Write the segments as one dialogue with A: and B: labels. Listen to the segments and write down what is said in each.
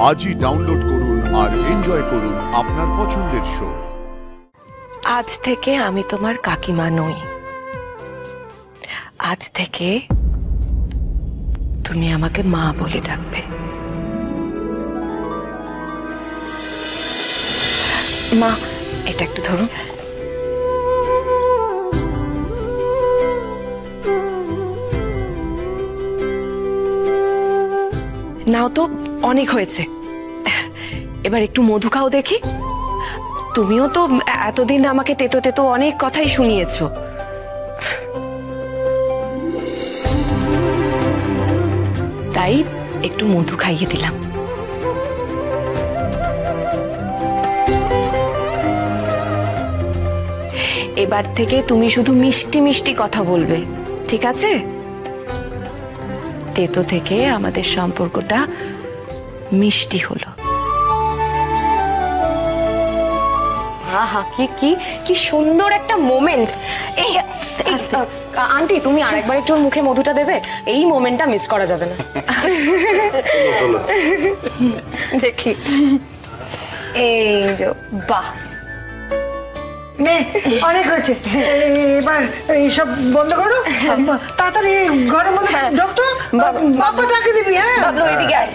A: আজই ডাউনলোড করুন আর এনজয় করুন আপনার পছন্দের শো।
B: আজ থেকে আমি তোমার কাকিমা নই। আজ থেকে তুমি আমাকে মা বলে ডাকবে। মা, এটা একটু ধরুন। নাও তো, অনেক হয়েছে। এবার একটু মধু খাও দেখি। তুমিও তো এতদিন আমাকে তেতো তেতো অনেক কথাই শুনিয়েছো। তাই একটু মধু খাইয়ে দিলাম। এবার থেকে তুমি শুধু মিষ্টি মিষ্টি কথা বলবে, ঠিক আছে? তেতো থেকে আমাদের সম্পর্কটা মিষ্টি হলো।
C: আহা, কি কি কি সুন্দর একটা মোমেন্ট। আন্টি, তুমি আরেকবার একটু মুখে মধুটা দেবে? এই মোমেন্টটা মিস করা যাবে না। দেখি, এই যে, বাহ,
D: অনেক হয়েছে। এবার এইসব বন্ধ করো, তাড়াতাড়ি ঘরের মধ্যে ঢুকতো। বাবা ডাকে দিবি। হ্যাঁ
B: বাবলু, এদিকে আয়।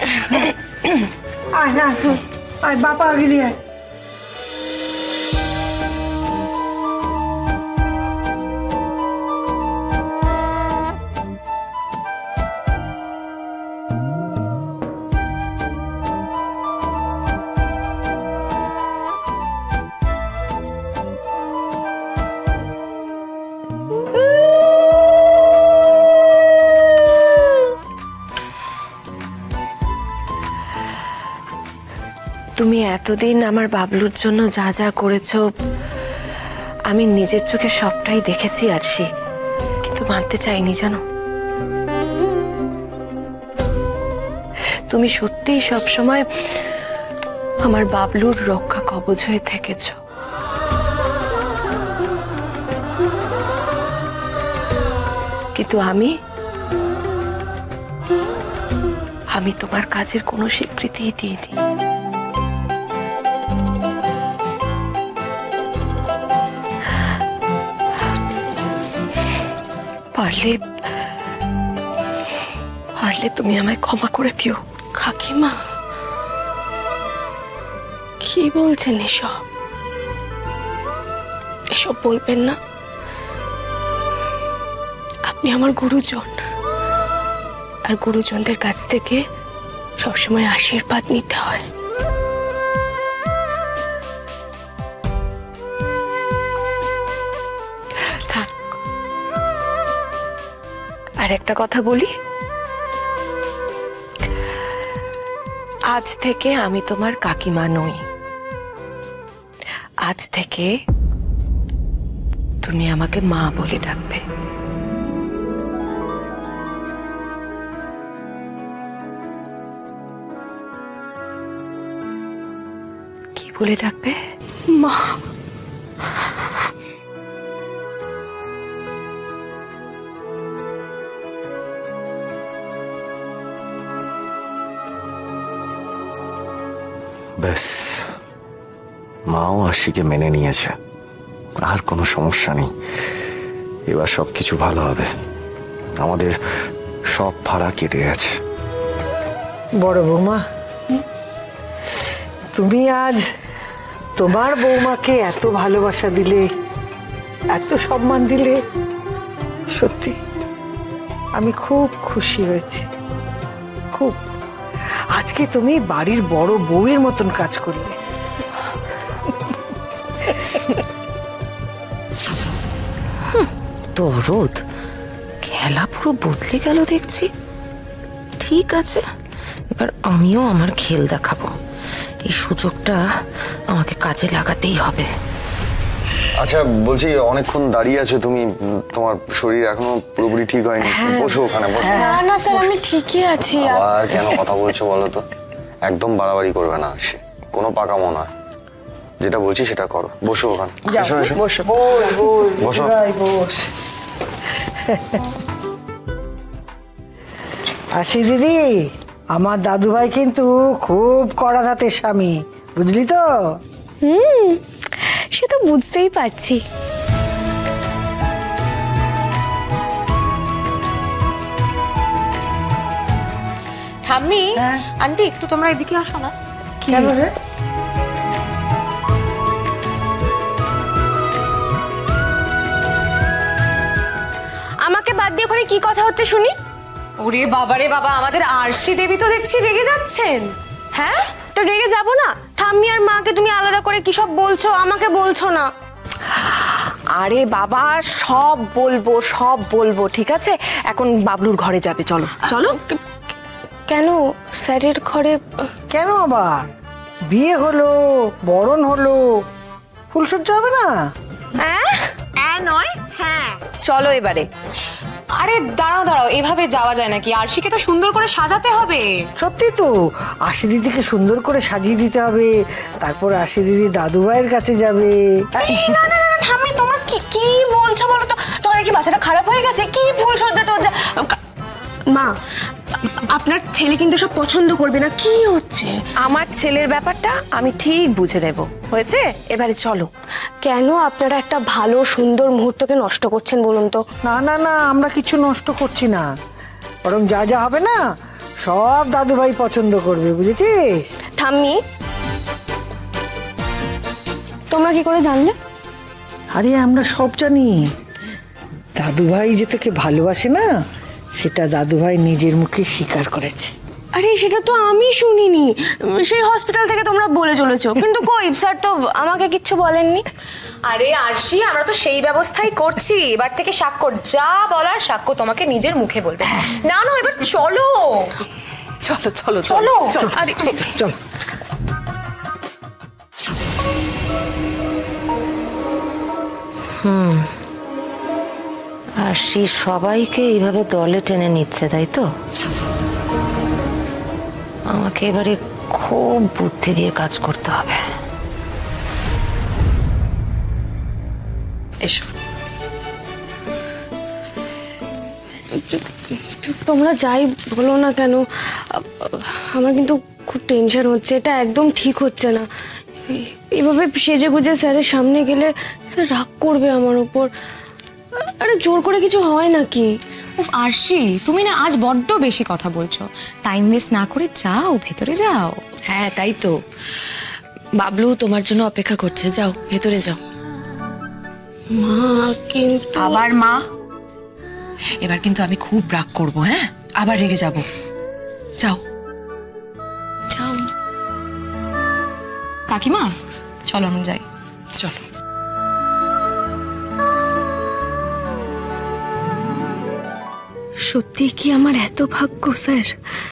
D: আয় না, আয় বাবা আগে দিয়ে আয়।
B: তুমি এতদিন আমার বাবলুর জন্য যা যা করেছো আমি নিজের চোখে সবটাই দেখেছি আরশি, কিন্তু মানতে চাইনি, জানো। তুমি সত্যিই সবসময় আমার বাবলুর রক্ষা কবচ হয়ে থেকেছো। কিন্তু আমি তোমার কাজের কোনো স্বীকৃতিই দিইনি। পারলে তুমি আমায় ক্ষমা করে দিও।
C: কাকিমা, কি বলছেন এসব? এসব বলবেন না। আপনি আমার গুরুজন, আর গুরুজনদের কাছ থেকে সবসময় আশীর্বাদ নিতে হয়।
B: থাক, আর একটা কথা বলি। আজ থেকে আমি তোমার কাকিমা নই। আজ থেকে তুমি আমাকে মা বলে ডাকবে। কি বলে ডাকবে?
C: মা।
E: ব্যাস, মাও আশিকে মেনে নিয়েছে, আর কোনো সমস্যা নেই। এবার সবকিছু ভালো হবে। আমাদের সব ভাড়া কেটে গেছে।
D: বড় বৌমা, তুমি আজ তোমার বৌমাকে এত ভালোবাসা দিলে, এত সম্মান দিলে, সত্যি আমি খুব খুশি হয়েছি, খুব। আজকে তুমি বাড়ির বড় বউয়ের মতন কাজ করলে।
B: দরদ, খেলা পুরো বদলে গেল দেখছি। ঠিক আছে, এবার আমিও আমার খেল দেখাবো। এই সুযোগটা আমাকে কাজে লাগাতেই হবে।
E: আচ্ছা, বলছি, অনেকক্ষণ দাঁড়িয়ে আছো তুমি, তোমার শরীর এখনো পুরোপুরি ঠিক হয়নি। বসো ওখানে, বসো।
C: না না স্যার, আমি ঠিকই আছি।
E: আর কেন কথা বলছো বলো তো? একদম বাড়াবাড়ি করবে না, কোনো পাকামো না। যেটা বলছি সেটা করো। বসো ওখানে, বসো।
D: আসি দিদি, আমার দাদুভাই কিন্তু খুব কড়া ধাতের স্বামী, বুঝলি তো?
C: সে তো বুঝতেই পারছি।
B: ঠাম্মি,
D: হ্যাঁ?
B: আন্টি একটু তোমরা এদিকে আসো না।
D: কেন রে?
C: আমাকে বাদ দিয়ে ওখানে কি কথা হচ্ছে শুনি?
B: ওরে বাবা রে বাবা, আমাদের আরশি দেবী তো দেখছি রেগে যাচ্ছেন। হ্যাঁ,
C: তো রেগে যাবো না? ঠাম্মি আর মাকে তুমি আলাদা করে কি সব বলছো, আমাকে বলছো না?
F: আরে বাবা, সব বলবো ঠিক আছে। এখন বাবলুর ঘরে যাবে, চলো চলো।
C: কেন স্যারের ঘরে?
D: কেন আবার? বিয়ে হলো, বরণ হলো, ফুলসজ্জা হবে না?
F: হ্যাঁ নয় হ্যাঁ, চলো এবারে।
B: আরে দাঁড়াও, এভাবে যাওয়া যায় নাকি? আরশিকে তো সুন্দর করে সাজাতে হবে।
D: সত্যি তো, আশি দিদিকে সুন্দর করে সাজিয়ে দিতে হবে, তারপর আশি দিদি দাদু ভাইয়ের কাছে যাবে।
C: না ঠাম্মি, তোমরা কি বলছো বলো তো? তোমার কি বাচ্চাটা খারাপ হয়ে গেছে? কি ফুল সজ্জা টজ্জা? মা, আপনার ছেলে কিন্তু সব পছন্দ করবে না। কি হচ্ছে?
F: আমার ছেলের ব্যাপারটা আমি ঠিক বুঝে নেব, হয়েছে? এবারে চলো।
C: কেন আপনারা একটা ভালো সুন্দর মুহূর্তকে নষ্ট করছেন বলুন তো?
D: না না না, আমরা কিছু নষ্ট করছি না, বরং যা যা হবে না সব দাদু ভাই পছন্দ করবে, বুঝেছিস?
C: ঠাম্মি, তোমরা কি করে জানলে?
D: আরে আমরা সব জানি। দাদু ভাই যে তোকে ভালোবাসে না, সেটা দাদু ভাই নিজের মুখে স্বীকার করেছে।
C: আরে সেটা তো আমি শুনিনি, সেই হসপিটাল থেকে তোমরা বলে চলেছো, কিন্তু কই স্যার তো আমাকে কিচ্ছু বলেননি।
B: আরে আরশি, আমরা তো সেই ব্যবস্থাই করছি। এবার থেকে সাক্ষ্য, যা বলার সাক্ষ্য তোমাকে নিজের মুখে বলবে। না এবার চলো
F: চলো চলো
B: চলো।
D: আরে চল।
B: আরশি সবাইকে এইভাবে দলে টেনে নিচ্ছে, তাই তো? আমাকে এবারে খুব বুদ্ধি দিয়ে কাজ করতে হবে।
F: এসো।
C: তোমরা যাই বলো না কেন, আমার কিন্তু খুব টেনশন হচ্ছে। এটা একদম ঠিক হচ্ছে না। এভাবে সেজে গুজে স্যারের সামনে গেলে স্যার রাগ করবে আমার উপর। আরে জোর করে কিছু হয় নাকি?
G: উফ আরশি, তুমি না আজ বড্ড বেশি কথা বলছো। টাইম ওয়েস্ট না করে যাও, ভেতরে যাও।
F: হ্যাঁ তাই তো, বাবলু তোমার জন্য অপেক্ষা করছে, যাও ভেতরে যাও।
C: মা কিন্তু
F: আবার মা? এবার কিন্তু আমি খুব রাগ করব, হ্যাঁ আবার রেগে যাব। যাও
G: যাও। কাকিমা চলো আমি যাই।
F: চলো।
C: সত্যি কি আমার এত ভাগ্য স্যার?